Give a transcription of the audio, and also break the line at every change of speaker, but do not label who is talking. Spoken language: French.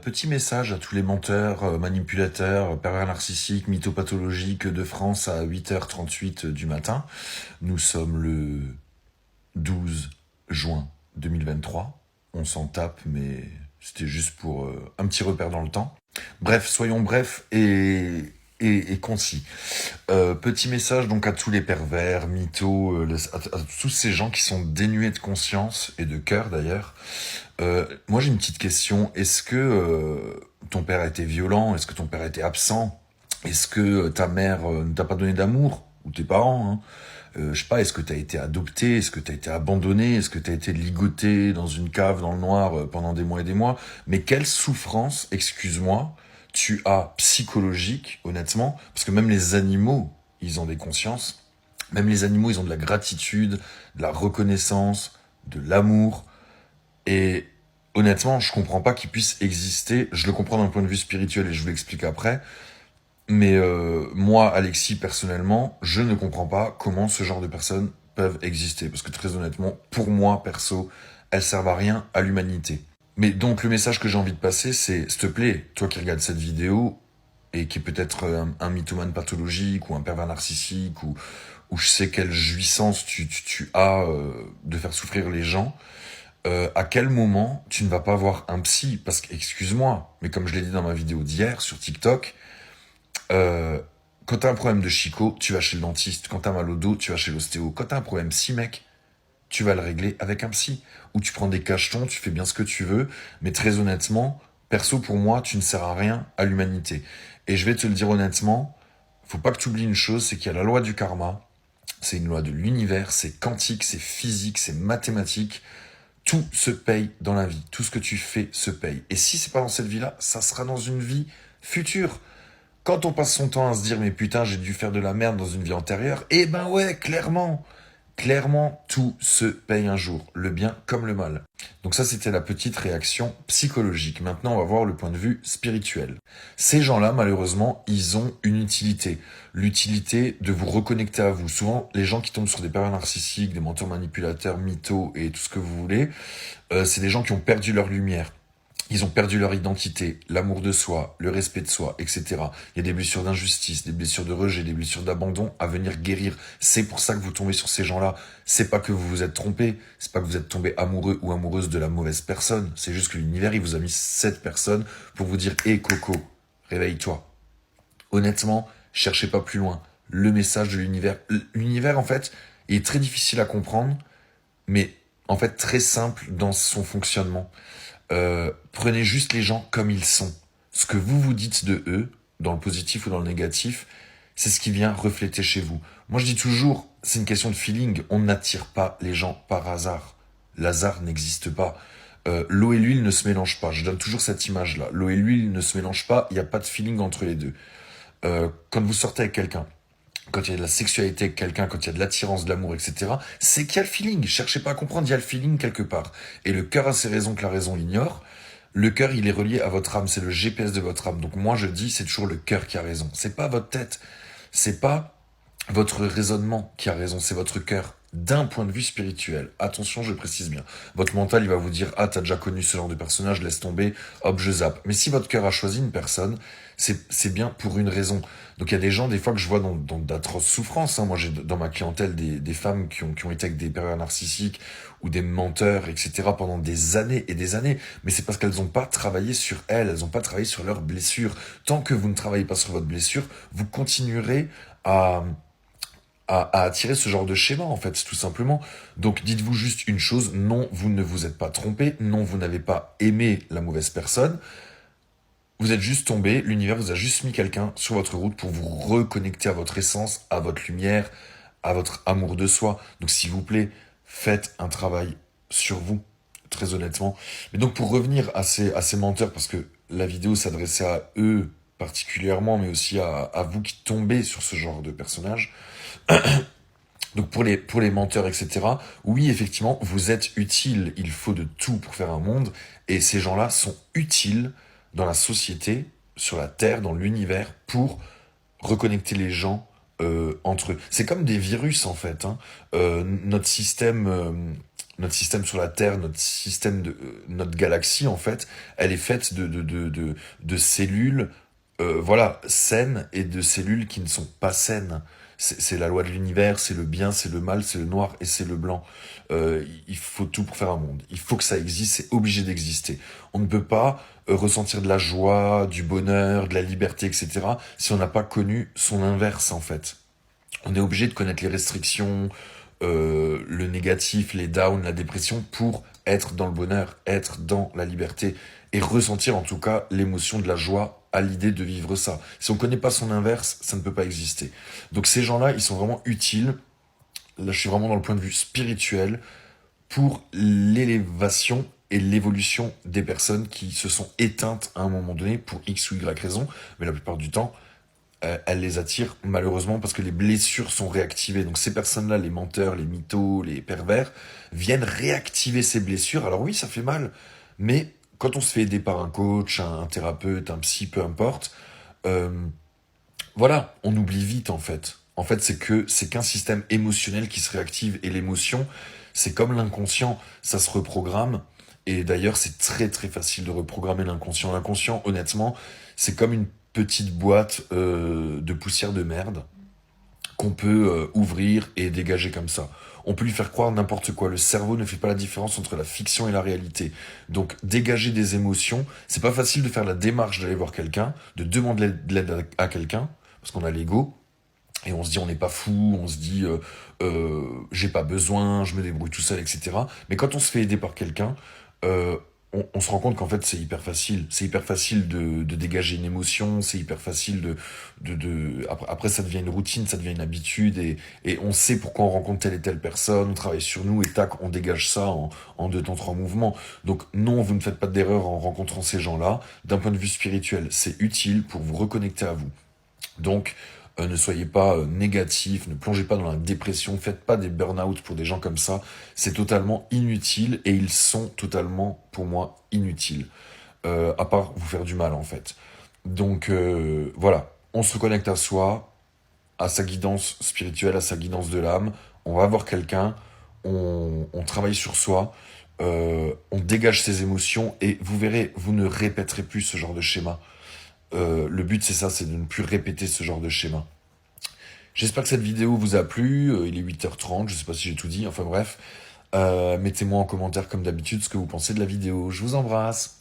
Petit message à tous les menteurs, manipulateurs, pervers narcissiques, mythopathologiques de France à 8h38 du matin. Nous sommes le 12 juin 2023. On s'en tape, mais c'était juste pour un petit repère dans le temps. Bref, soyons brefs et concis. Petit message donc à tous les pervers, mythos, à tous ces gens qui sont dénués de conscience et de cœur d'ailleurs. Moi j'ai une petite question. Est-ce que ton père a été violent? Est-ce que ton père a été absent? Est-ce que ta mère ne t'a pas donné d'amour? Ou tes parents, hein? Je sais pas, est-ce que t'as été adopté? Est-ce que t'as été abandonné? Est-ce que t'as été ligoté dans une cave dans le noir pendant des mois et des mois? Mais quelle souffrance, excuse-moi, tu as psychologique, honnêtement? Parce que même les animaux, ils ont des consciences. Même les animaux, ils ont de la gratitude, de la reconnaissance, de l'amour. Et honnêtement, je comprends pas qu'ils puissent exister. Je le comprends d'un point de vue spirituel et je vous l'explique après. Mais moi, Alexis, personnellement, je ne comprends pas comment ce genre de personnes peuvent exister. Parce que très honnêtement, pour moi, perso, elles servent à rien à l'humanité. Mais donc le message que j'ai envie de passer, c'est, s'il te plaît, toi qui regardes cette vidéo, et qui est peut-être un mythomane pathologique, ou un pervers narcissique, ou je sais quelle jouissance tu as de faire souffrir les gens, à quel moment tu ne vas pas voir un psy? Parce que, excuse-moi, mais comme je l'ai dit dans ma vidéo d'hier sur TikTok, euh, quand t'as un problème de chicot, tu vas chez le dentiste. Quand t'as mal au dos, tu vas chez l'ostéo. Quand t'as un problème psy, mec, tu vas le régler avec un psy. Ou tu prends des cachetons, tu fais bien ce que tu veux. Mais très honnêtement, perso, pour moi, tu ne sers à rien à l'humanité. Et je vais te le dire honnêtement, faut pas que tu oublies une chose, c'est qu'il y a la loi du karma. C'est une loi de l'univers, c'est quantique, c'est physique, c'est mathématique. Tout se paye dans la vie. Tout ce que tu fais se paye. Et si c'est pas dans cette vie-là, ça sera dans une vie future. Quand on passe son temps à se dire mais putain j'ai dû faire de la merde dans une vie antérieure, eh ben ouais, clairement, clairement tout se paye un jour, le bien comme le mal. Donc ça c'était la petite réaction psychologique. Maintenant on va voir le point de vue spirituel. Ces gens-là malheureusement ils ont une utilité, l'utilité de vous reconnecter à vous. Souvent les gens qui tombent sur des pervers narcissiques, des menteurs manipulateurs, mythos et tout ce que vous voulez, c'est des gens qui ont perdu leur lumière. Ils ont perdu leur identité, l'amour de soi, le respect de soi, etc. Il y a des blessures d'injustice, des blessures de rejet, des blessures d'abandon à venir guérir. C'est pour ça que vous tombez sur ces gens-là. C'est pas que vous vous êtes trompé, c'est pas que vous êtes tombé amoureux ou amoureuse de la mauvaise personne. C'est juste que l'univers, il vous a mis cette personne pour vous dire, hé Coco, réveille-toi. Honnêtement, cherchez pas plus loin. Le message de l'univers. L'univers, en fait, est très difficile à comprendre, mais en fait très simple dans son fonctionnement. Prenez juste les gens comme ils sont. Ce que vous vous dites de eux, dans le positif ou dans le négatif, c'est ce qui vient refléter chez vous. Moi je dis toujours, c'est une question de feeling, on n'attire pas les gens par hasard. L'hasard n'existe pas. L'eau et l'huile ne se mélangent pas. Je donne toujours cette image-là. L'eau et l'huile ne se mélangent pas, il n'y a pas de feeling entre les deux. Quand vous sortez avec quelqu'un, quand il y a de la sexualité avec quelqu'un, quand il y a de l'attirance, de l'amour, etc., c'est qu'il y a le feeling. Cherchez pas à comprendre, il y a le feeling quelque part. Et le cœur a ses raisons que la raison ignore. Le cœur, il est relié à votre âme, c'est le GPS de votre âme. Donc moi, je dis, c'est toujours le cœur qui a raison. C'est pas votre tête, c'est pas votre raisonnement qui a raison, c'est votre cœur. D'un point de vue spirituel. Attention, je précise bien. Votre mental, il va vous dire, ah, t'as déjà connu ce genre de personnage, laisse tomber, hop, je zappe. Mais si votre cœur a choisi une personne, c'est bien pour une raison. Donc il y a des gens, des fois, que je vois dans d'atroces souffrances. Hein. Moi, j'ai dans ma clientèle des femmes qui ont été avec des pervers narcissiques ou des menteurs, etc. pendant des années et des années. Mais c'est parce qu'elles n'ont pas travaillé sur elles n'ont pas travaillé sur leurs blessures. Tant que vous ne travaillez pas sur votre blessure, vous continuerez à attirer ce genre de schéma, en fait, tout simplement. Donc, dites-vous juste une chose, non, vous ne vous êtes pas trompé, non, vous n'avez pas aimé la mauvaise personne, vous êtes juste tombé, l'univers vous a juste mis quelqu'un sur votre route pour vous reconnecter à votre essence, à votre lumière, à votre amour de soi. Donc, s'il vous plaît, faites un travail sur vous, très honnêtement. Mais donc, pour revenir à ces menteurs, parce que la vidéo s'adressait à eux particulièrement, mais aussi à vous qui tombez sur ce genre de personnage. Donc pour les menteurs, etc., oui, effectivement, vous êtes utile. Il faut de tout pour faire un monde. Et ces gens-là sont utiles dans la société, sur la Terre, dans l'univers, pour reconnecter les gens entre eux. C'est comme des virus, en fait. Hein. Notre système notre système sur la Terre, notre système notre galaxie, en fait, elle est faite de cellules, voilà, saines et de cellules qui ne sont pas saines. C'est la loi de l'univers, c'est le bien, c'est le mal, c'est le noir et c'est le blanc. Il faut tout pour faire un monde. Il faut que ça existe, c'est obligé d'exister. On ne peut pas ressentir de la joie, du bonheur, de la liberté, etc. si on n'a pas connu son inverse, en fait. On est obligé de connaître les restrictions, le négatif, les downs, la dépression pour être dans le bonheur, être dans la liberté et ressentir en tout cas l'émotion de la joie à l'idée de vivre ça. Si on ne connaît pas son inverse, ça ne peut pas exister. Donc ces gens-là, ils sont vraiment utiles. Là, je suis vraiment dans le point de vue spirituel pour l'élévation et l'évolution des personnes qui se sont éteintes à un moment donné pour X ou Y raison, mais la plupart du temps, elle les attire malheureusement parce que les blessures sont réactivées. Donc ces personnes-là, les menteurs, les mythos, les pervers, viennent réactiver ces blessures. Alors oui, ça fait mal, mais quand on se fait aider par un coach, un thérapeute, un psy, peu importe, euh, voilà, on oublie vite en fait. En fait, c'est qu'un système émotionnel qui se réactive et l'émotion, c'est comme l'inconscient, ça se reprogramme. Et d'ailleurs, c'est très très facile de reprogrammer l'inconscient. L'inconscient, honnêtement, c'est comme une petite boîte de poussière de merde qu'on peut ouvrir et dégager comme ça. On peut lui faire croire n'importe quoi. Le cerveau ne fait pas la différence entre la fiction et la réalité. Donc, dégager des émotions, c'est pas facile de faire la démarche d'aller voir quelqu'un, de demander de l'aide à quelqu'un, parce qu'on a l'ego, et on se dit on n'est pas fou, on se dit j'ai pas besoin, je me débrouille tout seul, etc. Mais quand on se fait aider par quelqu'un, euh, on se rend compte qu'en fait c'est hyper facile. C'est hyper facile de dégager une émotion, c'est hyper facile après ça devient une routine, ça devient une habitude, et on sait pourquoi on rencontre telle et telle personne, on travaille sur nous, et tac, on dégage ça en deux temps, trois mouvements. Donc non, vous ne faites pas d'erreur en rencontrant ces gens-là. D'un point de vue spirituel, c'est utile pour vous reconnecter à vous. Donc, ne soyez pas négatif, ne plongez pas dans la dépression, faites pas des burn-out pour des gens comme ça. C'est totalement inutile et ils sont totalement, pour moi, inutiles. À part vous faire du mal, en fait. Donc, voilà. On se reconnecte à soi, à sa guidance spirituelle, à sa guidance de l'âme. On va voir quelqu'un, on travaille sur soi, on dégage ses émotions et vous verrez, vous ne répéterez plus ce genre de schéma. Le but, c'est ça, c'est de ne plus répéter ce genre de schéma. J'espère que cette vidéo vous a plu. Il est 8h30, je sais pas si j'ai tout dit. Enfin bref, mettez-moi en commentaire comme d'habitude ce que vous pensez de la vidéo. Je vous embrasse.